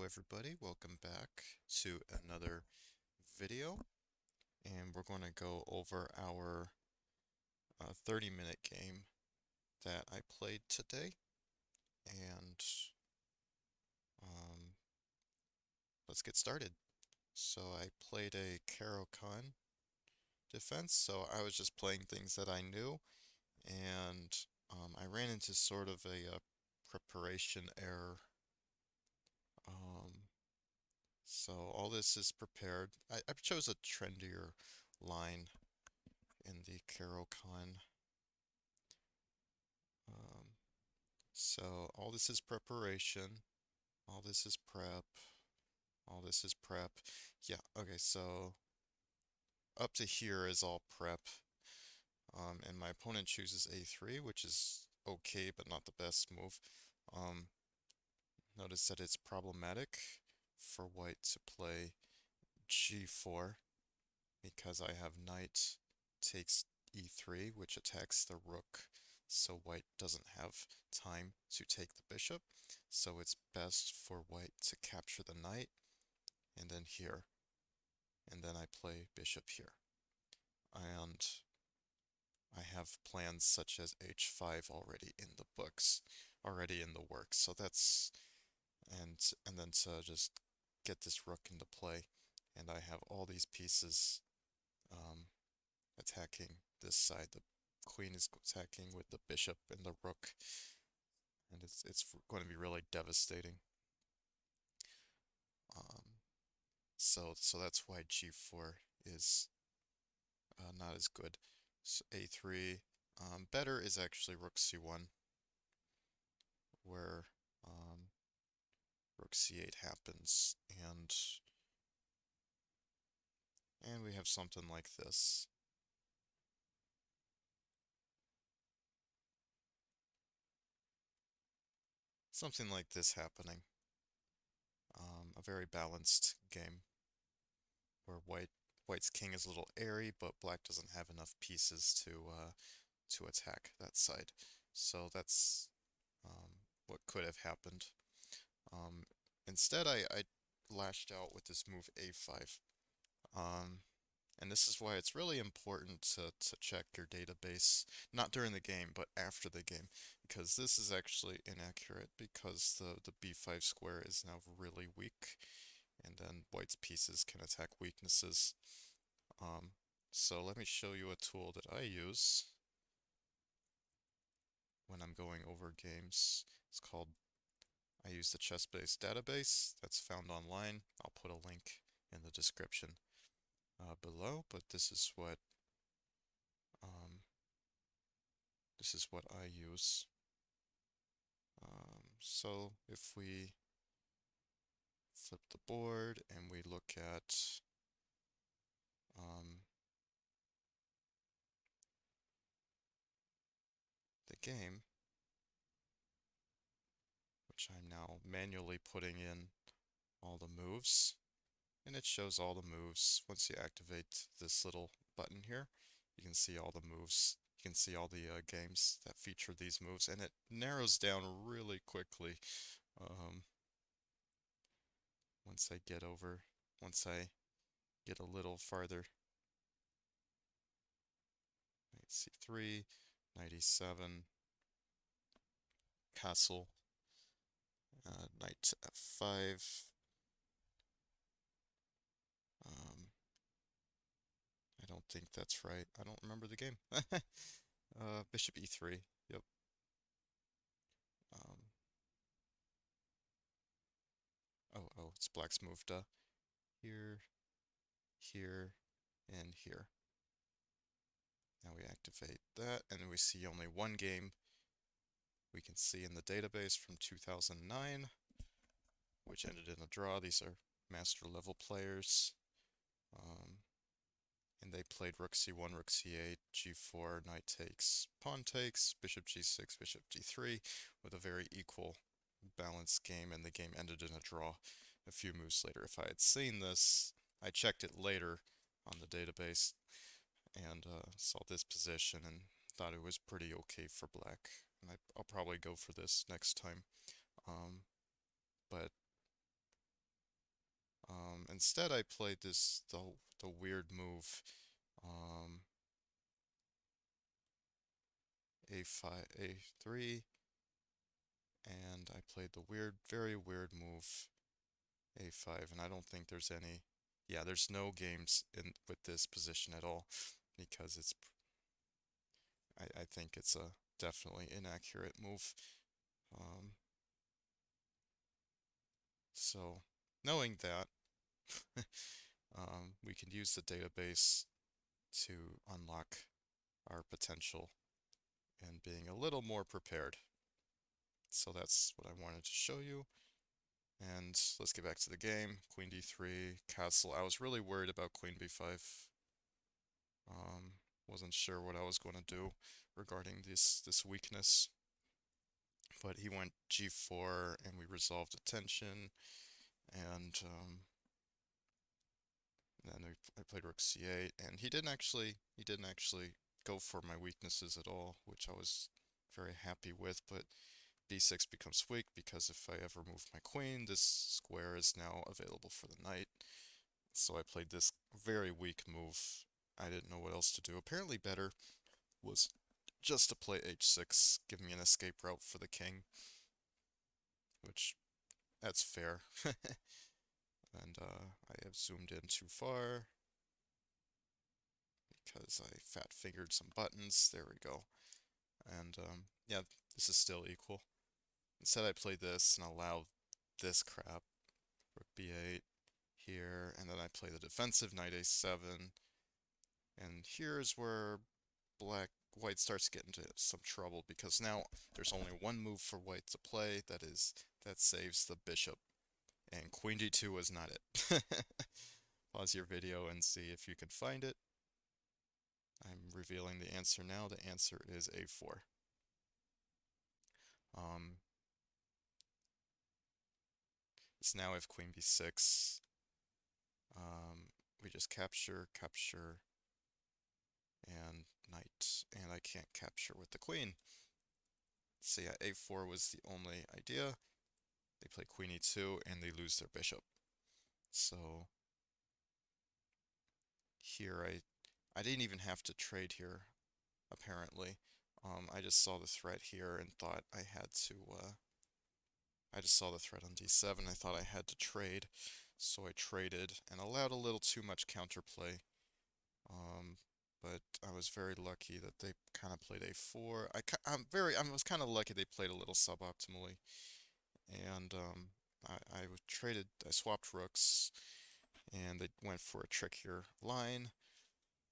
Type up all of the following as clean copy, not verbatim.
Hello everybody, welcome back to another video, and we're going to go over our 30-minute game that I played today, and um, let's get started. So I played a Caro-Kann defense, so I was just playing things that I knew, and I ran into sort of a preparation error. Um, so all this is prepared. I chose a trendier line in the Caro-Kann. Um, so all this is preparation, all this is prep, all this is prep. Yeah, okay, so up to here is all prep. And my opponent chooses a3, which is okay, but not the best move. Um, Notice that it's problematic for white to play g4 because I have knight takes e3, which attacks the rook, so white doesn't have time to take the bishop. So it's best for white to capture the knight, and then here, and then I play bishop here. And I have plans such as h5 already in the books, already in the works. So that's, and then to just get this rook into play, and I have all these pieces um, attacking this side. The queen is attacking with the bishop and the rook, and it's going to be really devastating. Um, so that's why g4 is not as good. So a3, better is actually rook c1, where rook c8 happens, and we have something like this. Something like this happening. A very balanced game where white's king is a little airy, but black doesn't have enough pieces to attack that side. So that's what could have happened. Um, Instead, I lashed out with this move a5. Um, and this is why it's really important to check your database, not during the game, but after the game, because this is actually inaccurate because the b5 square is now really weak, and then white's pieces can attack weaknesses. Um, so let me show you a tool that I use when I'm going over games. It's called, I use the chess-based database that's found online. I'll put a link in the description below, but um, this is what I use. So if we flip the board and we look at um, the game, which I'm now manually putting in all the moves, and it shows all the moves. Once you activate this little button here, you can see all the moves. You can see all the games that feature these moves, and it narrows down really quickly um, once I get over, once I get a little farther. Knight c3, knight e7, castle, knight to f5. Um, I don't think that's right. I don't remember the game. Bishop e3. Yep. Um, oh, it's black's moved here, here, and here. Now we activate that, and we see only one game we can see in the database from 2009, which ended in a draw. These are master level players. Um, and they played rook c1, rook c8, g4, knight takes, pawn takes, bishop g6, bishop d3, with a very equal, balanced game, and the game ended in a draw a few moves later. If I had seen this, I checked it later on the database and saw this position and thought it was pretty okay for black. And I'll probably go for this next time. Um, but instead I played the weird move, um, a5, a3, and I played the weird, very weird move, a5, and I don't think there's any, yeah, there's no games in with this position at all, because I think it's a definitely inaccurate move. Um, so knowing that, we can use the database to unlock our potential and being a little more prepared. So that's what I wanted to show you. And let's get back to the game. Queen d3, castle. I was really worried about queen b5. Um, wasn't sure what I was going to do regarding this weakness. But he went g4 and we resolved the tension. And then I played rook c8, and he didn't actually go for my weaknesses at all, which I was very happy with. But b6 becomes weak because if I ever move my queen, this square is now available for the knight. So I played this very weak move. I didn't know what else to do. Apparently better was just to play h6, give me an escape route for the king, which that's fair. And I have zoomed in too far because I fat fingered some buttons. There we go. And yeah, this is still equal. Instead, I play this and allow this crap. Rook b8 here, and then I play the defensive knight a7. And here's where white starts to get into some trouble because now there's only one move for white to play, that saves the bishop. And queen d2 was not it. Pause your video and see if you can find it. I'm revealing the answer now. The answer is a4. Um, so now I have queen b6. We just capture, capture, and knight, and I can't capture with the queen. So yeah, a4 was the only idea. They play queen e2, and they lose their bishop. So here I didn't even have to trade here, apparently. I just saw the threat here and thought I had to, I just saw the threat on d7. I thought I had to trade, so I traded and allowed a little too much counterplay. Um, but I was very lucky that they kind of played a4. I was kind of lucky they played a little suboptimally, and I swapped rooks, and they went for a trickier line,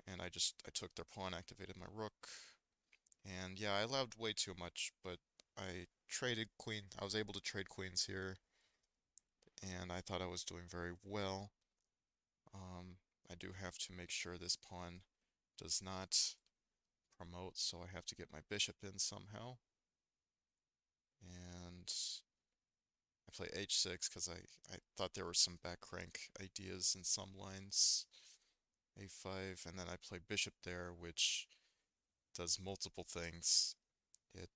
and I took their pawn, activated my rook, and yeah, I allowed way too much, but I traded queen. I was able to trade queens here, and I thought I was doing very well. Um, I do have to make sure this pawn does not promote, so I have to get my bishop in somehow. And I play h6 because I thought there were some back rank ideas in some lines. a5, and then I play bishop there, which does multiple things. It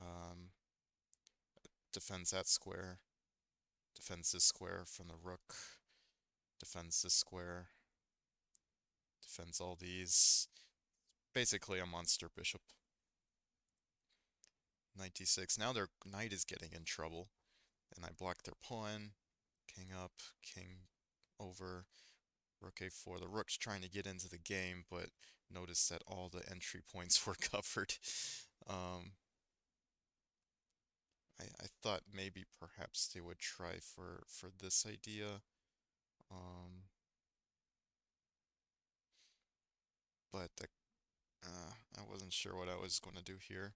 um, defends that square, defends this square from the rook, defends this square, defends all these. Basically a monster bishop. Knight d6. Now their knight is getting in trouble, and I block their pawn. King up, king over, rook a4. The rook's trying to get into the game, but notice that all the entry points were covered. Um, I thought maybe perhaps they would try for this idea. Um, but I wasn't sure what I was going to do here.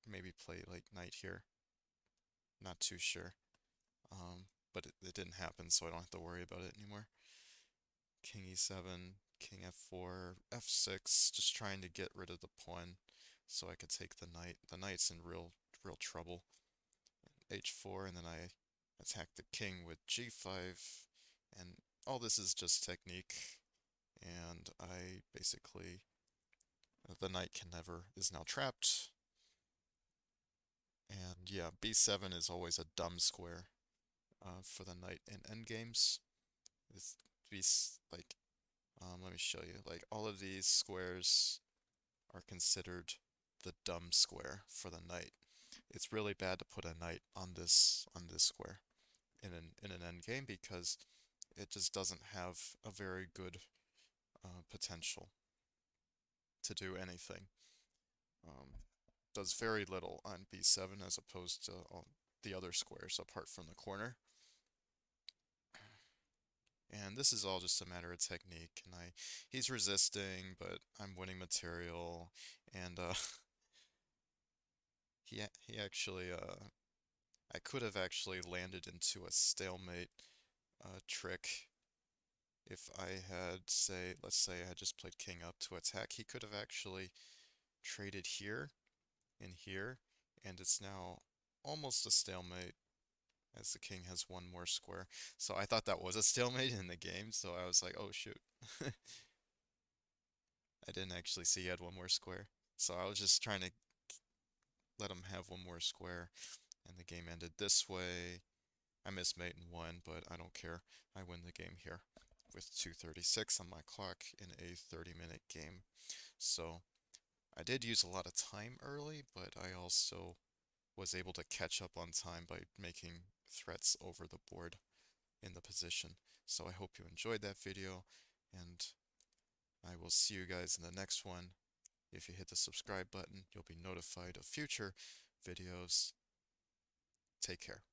Maybe play like knight here. Not too sure. But it didn't happen, so I don't have to worry about it anymore. King e7, king f4, f6, just trying to get rid of the pawn so I could take the knight. The knight's in real trouble. h4, and then I attack the king with g5, and all this is just technique, and I basically, the knight is now trapped, and Yeah, b7 is always a dumb square for the knight in endgames. It's like, let me show you. Like all of these squares are considered the dumb square for the knight. It's really bad to put a knight on this square in an endgame because it just doesn't have a very good potential to do anything. Um, does very little on b7 as opposed to all the other squares apart from the corner. And this is all just a matter of technique. And he's resisting, but I'm winning material. And he actually I could have actually landed into a stalemate trick if I had, say, let's say I had just played king up to attack. He could have actually traded here and here, and it's now almost a stalemate as the king has one more square. So I thought that was a stalemate in the game, so I was like, oh shoot. I didn't actually see he had one more square. So I was just trying to let him have one more square, and the game ended this way. I missed mate and won, but I don't care. I win the game here with 2:36 on my clock in a 30-minute game. So I did use a lot of time early, but I also was able to catch up on time by making threats over the board in the position. So I hope you enjoyed that video, and I will see you guys in the next one. If you hit the subscribe button, you'll be notified of future videos. Take care.